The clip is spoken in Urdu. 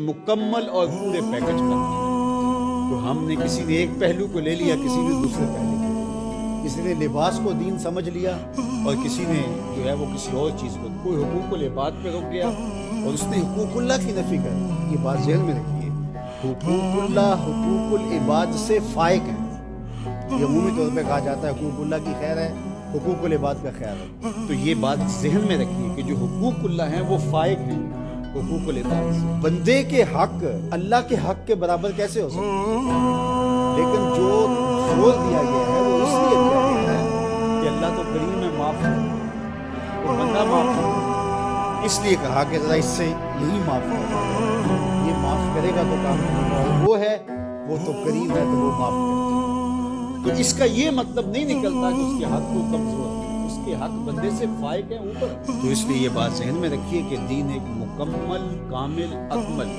مکمل اور پورے پیکج کا تو ہم نے کسی نے ایک پہلو کو لے لیا، کسی نے دوسرے پہلو کو، کسی نے لباس کو دین سمجھ لیا اور کسی نے جو ہے وہ کسی اور چیز کو، کوئی حقوق العباد پہ رک گیا اور اس نے حقوق اللہ کی نفی کر دی۔ یہ بات ذہن میں رکھیے، حقوق اللہ حقوق العباد سے فائق ہے۔ یہ عمومی طور پہ کہا جاتا ہے حقوق اللہ کی خیر ہے، حقوق العباد کا خیر ہے، تو یہ بات ذہن میں رکھیے کہ جو حقوق اللہ ہیں وہ فائق ہیں حقوق العباد سے۔ بندے کے حق اللہ کے حق کے برابر کیسے ہو سکتے ہیں؟ لیکن جو زور دیا گیا ہے وہ اس لیے دیا گیا ہے کہ اللہ تو کریم ہے، معاف ہے، وہ بندہ معاف ہے، اس لیے کہا کہ ذرا اس سے یہی معاف کرے، یہ معاف کرے گا تو کام ہوگا، اور وہ ہے وہ تو کریم ہے تو وہ معاف کرے گا۔ تو اس کا یہ مطلب نہیں نکلتا کہ اس کے حق کو کمزور ہے، اس کے حق بندے سے فائق ہیں اوپر، تو اس لیے یہ بات ذہن میں رکھیے کہ دین ایک مکمل کامل اکمل